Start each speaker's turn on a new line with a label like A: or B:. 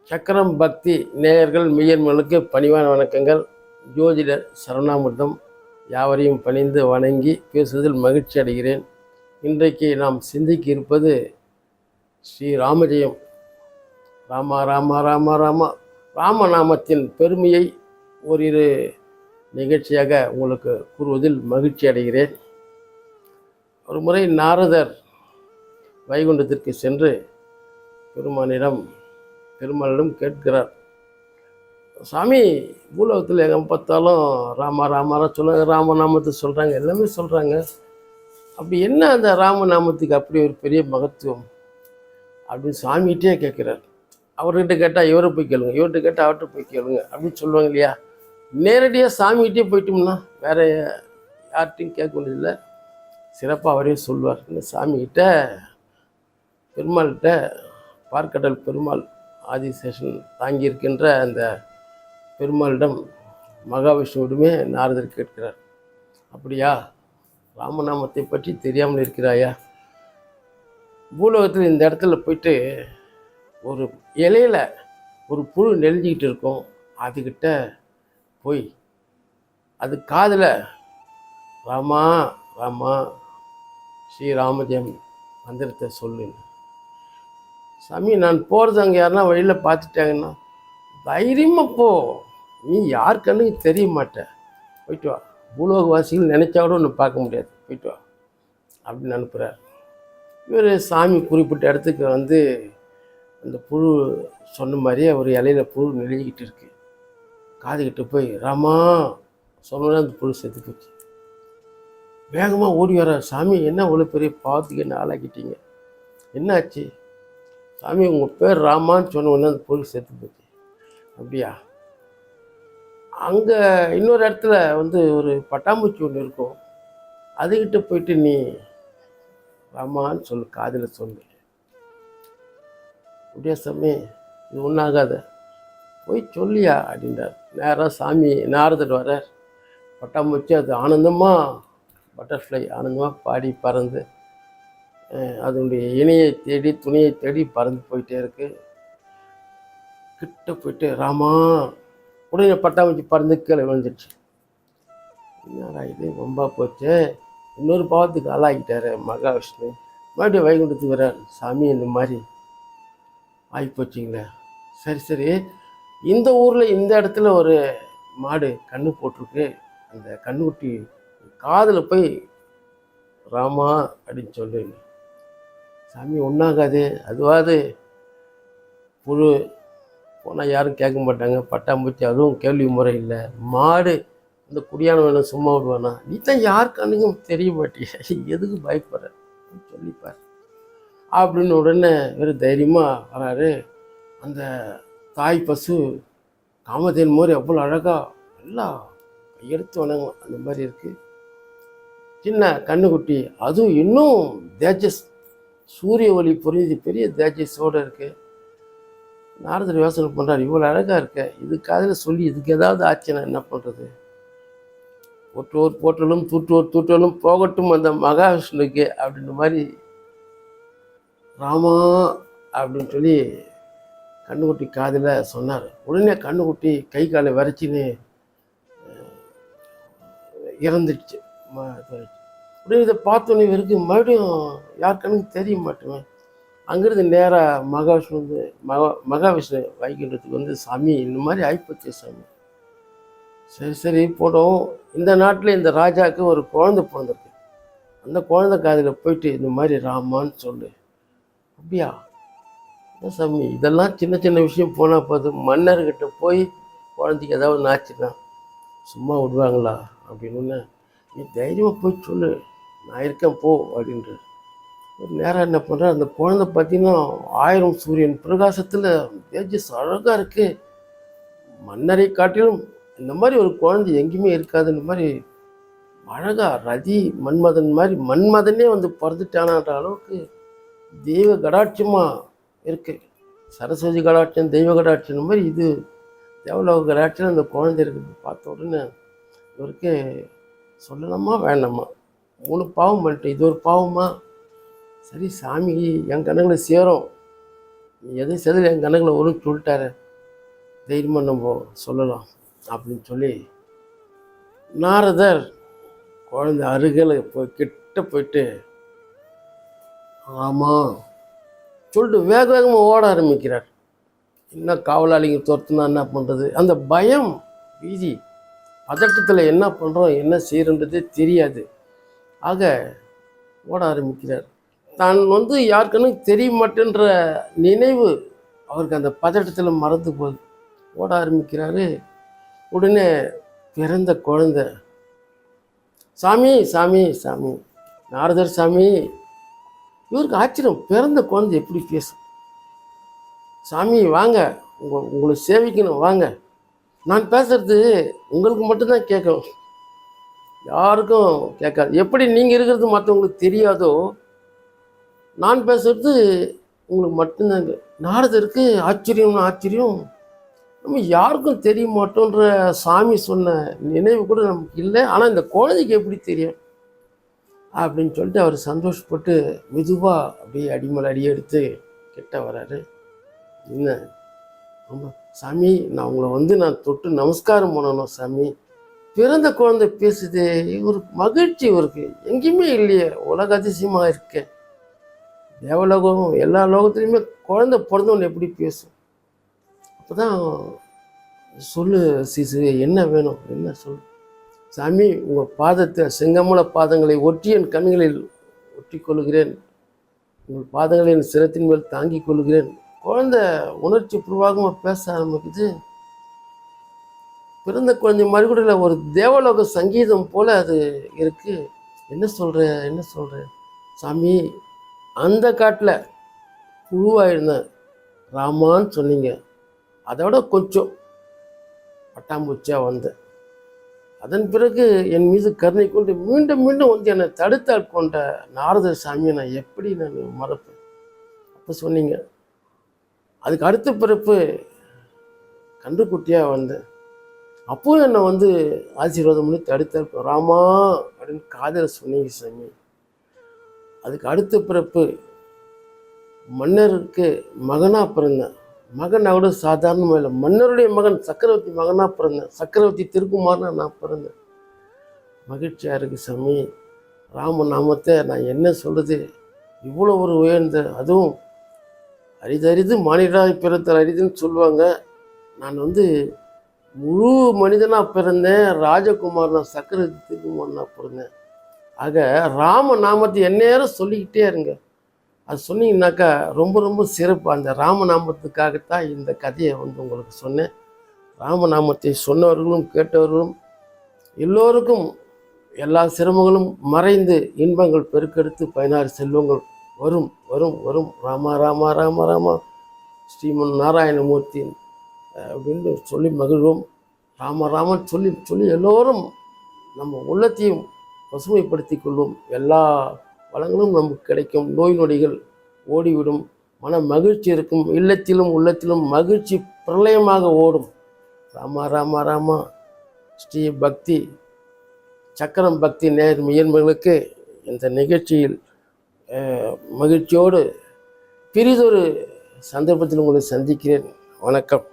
A: சக்கரம் பக்தி நேயர்கள் மெய்யன்மனுக்கு பணிவான வணக்கங்கள். ஜோதிடர் சரணாமிர்தம் யாவரையும் பணிந்து வணங்கி பேசுவதில் மகிழ்ச்சி அடைகிறேன். இன்றைக்கு நாம் சிந்திக்க இருப்பது ஸ்ரீ ராமஜெயம். ராமா ராமா ராமா ராமா ராமநாமத்தின் பெருமையை ஓரிரு நிகழ்ச்சியாக உங்களுக்கு கூறுவதில் மகிழ்ச்சி அடைகிறேன். ஒரு முறை நாரதர் வைகுண்டத்திற்கு சென்று பெருமானிடம் கேட்கிறார், சாமி, பூலோகத்தில் எங்கே பார்த்தாலும் ராமா ராமாரா சொல்லுங்க, ராமநாமத்தை சொல்கிறாங்க, எல்லாமே சொல்கிறாங்க. அப்படி என்ன அந்த ராமநாமத்துக்கு அப்படி ஒரு பெரிய மகத்துவம் அப்படின்னு சாமிகிட்டே கேட்குறார். அவர்கிட்ட கேட்டால் இவரை போய் கேளுங்க, இவர்கிட்ட கேட்டால் அவர்கிட்ட போய் கேளுங்க அப்படின்னு சொல்லுவாங்க இல்லையா. நேரடியாக சாமிகிட்டே போயிட்டோம்னா வேறு யார்கிட்டையும் கேட்க வேண்டியதில்லை, சிறப்பாக அவரையும் சொல்லுவார். சாமிகிட்ட பெருமாள்கிட்ட பார்க்கடல் பெருமாள் ஆதிசேஷன் தாங்கியிருக்கின்ற அந்த பெருமாளிடம் மகாவிஷ்ணுவிடமே நாரதர் கேட்கிறார், அப்படியா, ராமநாமத்தை பற்றி தெரியாமல் இருக்கிறாயா? பூலோகத்தில் இந்த இடத்துல போயிட்டு ஒரு இலையில் ஒரு புழு நெளிஞ்சிக்கிட்டு இருக்கும், அதுக்கிட்ட போய் அது காதில் ராமா ராமா ஸ்ரீராமஜெயம் மந்திரத்தை சொல்லு. சாமி, நான் போகிறது அங்கே யாருன்னா வழியில் பார்த்துட்டாங்கன்னா தைரியமாக போ, நீ யார் கண்ணுக்கு தெரிய மாட்டேன், போயிட்டு வா, பூலோகவாசிகள் நினச்சா கூட ஒன்று பார்க்க முடியாது, போயிட்டு வா அப்படின்னு அனுப்புகிறார். இவர் சாமி குறிப்பிட்ட இடத்துக்கு வந்து அந்த புழு சொன்ன மாதிரியே ஒரு இலையில் புழு நெளிஞ்சிக்கிட்டு இருக்கு. காதுகிட்ட போய் ராமா சொன்னோன்னே அந்த புழு செத்து போச்சு. வேகமாக ஓடி வர, சாமி, என்ன அவ்வளோ பெரிய பாவத்துக்கு என்ன ஆளாக்கிட்டீங்க, என்னாச்சு? சாமி, உங்கள் பேர் ராமான்னு சொன்ன உடனே அந்த பொருள் செத்து போச்சு. அப்படியா? அங்கே இன்னொரு இடத்துல வந்து ஒரு பட்டாம்பூச்சி ஒன்று இருக்கும், அதுக்கிட்ட போயிட்டு நீ ராமான்னு சொல்லு, காதில் சொல்லு. அப்படியா சாமி, இது ஒன்றாகாத, போய் சொல்லியா அப்படின்றார். நேராக சாமி நாரதர் வர, பட்டாம்பூச்சி அது ஆனந்தமாக பட்டர்ஃப்ளை ஆனந்தமாக பாடி பறந்து அதனுடைய இணையை தேடி துணியை தேடி பறந்து போயிட்டே இருக்கு. கிட்ட போயிட்டு ராமா, உடனே பட்டாம்பூச்சி பறந்து கீழே விழுந்துடுச்சு. என்னடா இது, ரொம்ப போச்சு, இன்னொரு பாவத்துக்கு ஆளாகிட்டாரு மகாவிஷ்ணு. மறுபடியும் வைகுண்டத்துக்கு வர்றார், சாமி இந்த மாதிரி ஆகிப்போச்சிங்களே. சரி சரி, இந்த ஊரில் இந்த இடத்துல ஒரு மாடு கண்ணு போட்டிருக்கு, அந்த கண்ணுக்குட்டி காதில் போய் ராமா அப்படின்னு சொல்லு. சாமி, ஒன்றாகாது, அதுவாது புழு போனால் யாரும் கேட்க மாட்டாங்க, பட்டாம்பூச்சி அதுவும் கேள்வி முறை இல்லை, மாடு அந்த குடியான வேணும் சும்மா விடுவானா, நீ தான் யார் கண்ணுக்கும் தெரிய மாட்டிய, எதுக்கு பயப்படுற சொல்லிப்பார் அப்படின்னு உடனே வெறும் தைரியமாக வராரு. அந்த தாய் பசு காமதேன் மாதிரி அவ்வளோ அழகாக நல்லா எடுத்து வணங்கும், அந்த மாதிரி இருக்குது. சின்ன கண்ணுக்குட்டி, அதுவும் இன்னும் தேஜஸ், சூரிய ஒளி புரிஞ்சு பெரிய தேஜஸோடு இருக்குது. நாரதர் யோசனை பண்ணுறாரு, இவ்வளோ அழகாக இருக்க, இதுக்காக சொல்லி இதுக்கு ஏதாவது ஆச்சுன்னா என்ன பண்ணுறது? போற்றோர் போற்றலும் தூற்றோர் தூற்றலும் போகட்டும் அந்த மகாவிஷ்ணுக்கு அப்படின்ற மாதிரி ராமா அப்படின்னு சொல்லி கண்ணுக்குட்டி காதில் சொன்னார். உடனே கண்ணுக்குட்டி கை காலை வரைச்சின்னு இறந்துடுச்சு. உடனே இதை பார்த்தோன்னே இவருக்கு மறுபடியும் யார் கண்ணுக்கு தெரிய மாட்டேன். அங்கேருந்து நேராக மகாவிஷ்ணு வைகுண்டத்துக்கு வந்து, சாமி இந்த மாதிரி ஆயிப்போச்சு சாமி. சரி சரி போடும், இந்த நாட்டில் இந்த ராஜாவுக்கு ஒரு குழந்தை பிறந்திருக்கு, அந்த குழந்தை காதில் போயிட்டு இந்த மாதிரி ராமான்னு சொல்லு. அப்படியா? சாமி, இதெல்லாம் சின்ன சின்ன விஷயம் போனால் போதும், மன்னர்கிட்ட போய் குழந்தைக்கு ஏதாவது நாச்சுன்னா சும்மா விடுவாங்களா அப்படின்னு. நீ தைரியமாக போய் சொல்லு, நான் இருக்கேன் போ அப்படின்ற. ஒரு நேரம் என்ன பண்ணுறேன், அந்த குழந்தை பார்த்தீங்கன்னா 1000 சூரியன் பிரகாசத்தில் தேஜஸ் அழகாக இருக்குது, மன்னரை காட்டிலும் இந்த மாதிரி ஒரு குழந்தை எங்கேயுமே இருக்காதுன்ற மாதிரி அழகாக ரதி மன்மதன் மாதிரி, மன்மதனே வந்து பிறந்துட்டானான்ற அளவுக்கு தெய்வ கடாட்சமாக இருக்குது. சரஸ்வதி கடாட்சம், தெய்வ கடாட்சம் மாதிரி இது தேவலோக கடாட்சம் அந்த குழந்தை இருக்குது. பார்த்த உடனே இவருக்கு சொல்லலாமா வேண்டாமா, 3 பாவம் பண்ணிட்டேன், இது ஒரு பாவமா? சரி சாமி, என் கண்ணுங்களை சேரும், எதுவும் செதில் என் கணக்கில் வரும்னு சொல்லிட்டாரு, தைரியமாக நம்ம சொல்லலாம் அப்படின்னு சொல்லி நாரதர் குழந்தை அருகில் போய் கிட்ட போயிட்டு ஆமாம் சொல்லிட்டு வேக வேகமாக ஓட ஆரம்பிக்கிறார். என்ன காவலாளிங்க துரத்துனா என்ன பண்ணுறது, அந்த பயம் பீதி பதட்டத்தில் என்ன பண்ணுறோம் என்ன செய்கிறன்றதே தெரியாது. ஆக ஓட ஆரம்பிக்கிறார். தான் யாருக்குன்னு தெரிய மாட்டேன்ற நினைவு அவருக்கு அந்த பதட்டத்தில் மறந்து போகுது. ஓட ஆரம்பிக்கிறாரு. உடனே பிறந்த குழந்தை, சாமி சாமி சாமி, நாரதர் சாமி. இவருக்கு ஆச்சரியம், பிறந்த குழந்தை எப்படி பேசும்? சாமி வாங்க, உங்களை சேவிக்கணும் வாங்க. நான் பேசுறது உங்களுக்கு மட்டும்தான் கேட்கும், யாருக்கும் கேட்காது. எப்படி நீங்கள் இருக்கிறது மற்றவங்களுக்கு தெரியாதோ, நான் பேசுறது உங்களுக்கு மட்டும்தாங்க. நாரதருக்கு ஆச்சரியம், நம்ம யாருக்கும் தெரிய மாட்டோன்ற சாமி சொன்ன நினைவு கூட நமக்கு இல்லை, ஆனால் இந்த குழந்தைக்கு எப்படி தெரியும் அப்படின்னு சொல்லிட்டு அவர் சந்தோஷப்பட்டு மெதுவாக அப்படியே அடிமலை அடி எடுத்து கிட்ட வராரு. என்ன ஆமாம் சாமி, நான் உங்களை நான் தொட்டு நமஸ்காரம் பண்ணணும் சாமி. பிறந்த குழந்தை பேசுது, ஒரு மகிழ்ச்சி இவருக்கு எங்கேயுமே இல்லையே, உலக அதிசயமாக இருக்கேன். தேவலோகம் எல்லா லோகத்துலேயுமே குழந்தை பிறந்தவன் எப்படி பேசும்? அப்போ தான் சொல்லு சிசு, என்ன வேணும், என்ன சொல்லு. சாமி, உங்கள் பாதத்தை செங்கமல பாதங்களை ஒட்டி என் கண்களில் ஒட்டி கொள்கிறேன், உங்கள் பாதங்களின் சிரத்தின் மேல் தாங்கி கொள்கிறேன். குழந்தை உணர்ச்சி பூர்வமாக பேச ஆரம்பிக்குது. பிறந்த குழந்தை மறுபடியில் ஒரு தேவலோக சங்கீதம் போல அது இருக்கு. என்ன சொல்ற சாமி, அந்த காட்டில் புழுவாயிருந்தேன் ராமான்னு சொன்னீங்க, அதோட கொஞ்சம் பட்டாம்பூச்சியாக வந்தேன். அதன் பிறகு என் மீது கருணை கொண்டு மீண்டும் மீண்டும் என்னை தடுத்தால் கொண்ட நாரதர் சாமியை நான் எப்படி மறப்பேன்? அப்போ சொன்னீங்க. அதுக்கு அடுத்த பிறப்பு கன்றுக்குட்டியாக வந்தேன். அப்போ என்னை ஆசீர்வாதம் பண்ணி தடுத்தால் ராமா அப்படின்னு காதல் சொன்னீங்க சாமி. அதுக்கு அடுத்த பிறப்பு மன்னருக்கு மகனாக பிறந்தேன். மகன் கூட சாதாரணமாக இல்லை, மன்னருடைய மகன் சக்கரவர்த்தி மகனாக பிறந்தேன். சக்கரவர்த்தி திருக்குமார்னா நான் பிறந்தேன். மகிழ்ச்சியாக இருக்குது சாமி. ராம நாமத்தை நான் என்ன சொல்கிறது, இவ்வளோ ஒரு உயர்ந்த, அதுவும் அரிதறிது மானிடராய் பிறத்தல் அரிதுன்னு சொல்லுவாங்க. நான் முழு மனிதனாக பிறந்தேன், ராஜகுமார் நான் சக்கரவர்த்தி திருக்குமார்னா பிறந்தேன். ஆக ராம நாமத்தை எந்நேரம் சொல்லிக்கிட்டே இருங்க. அது சொன்னீங்கன்னாக்கா ரொம்ப ரொம்ப சிறப்பு. அந்த ராமநாமத்துக்காகத்தான் இந்த கதையை உங்களுக்கு சொன்னேன். ராமநாமத்தை சொன்னவர்களும் கேட்டவர்களும் எல்லோருக்கும் எல்லா சிரமங்களும் மறைந்து இன்பங்கள் பெருக்கெடுத்து 16 செல்வங்கள் வரும் வரும் வரும். ராமா ராமா ராமா ராமா ஸ்ரீமன் நாராயணமூர்த்தி அப்படின்னு சொல்லி மகிழ்வோம். ராம ராமன் சொல்லி சொல்லி எல்லோரும் நம்ம உள்ளத்தையும் பசுமைப்படுத்தி கொள்வோம். எல்லா வளங்களும் நமக்கு கிடைக்கும், நோய் நொடிகள் ஓடிவிடும், மன மகிழ்ச்சி இருக்கும், இல்லத்திலும் உள்ளத்திலும் மகிழ்ச்சி பிரளயமாக ஓடும். ராமா ராமா ராமா. ஸ்ரீ பக்தி சக்கரம் பக்தி நேர் முயன்மைகளுக்கு இந்த நிகழ்ச்சியில் மகிழ்ச்சியோடு பிரிதொரு சந்தர்ப்பத்தில் உங்களை சந்திக்கிறேன். வணக்கம்.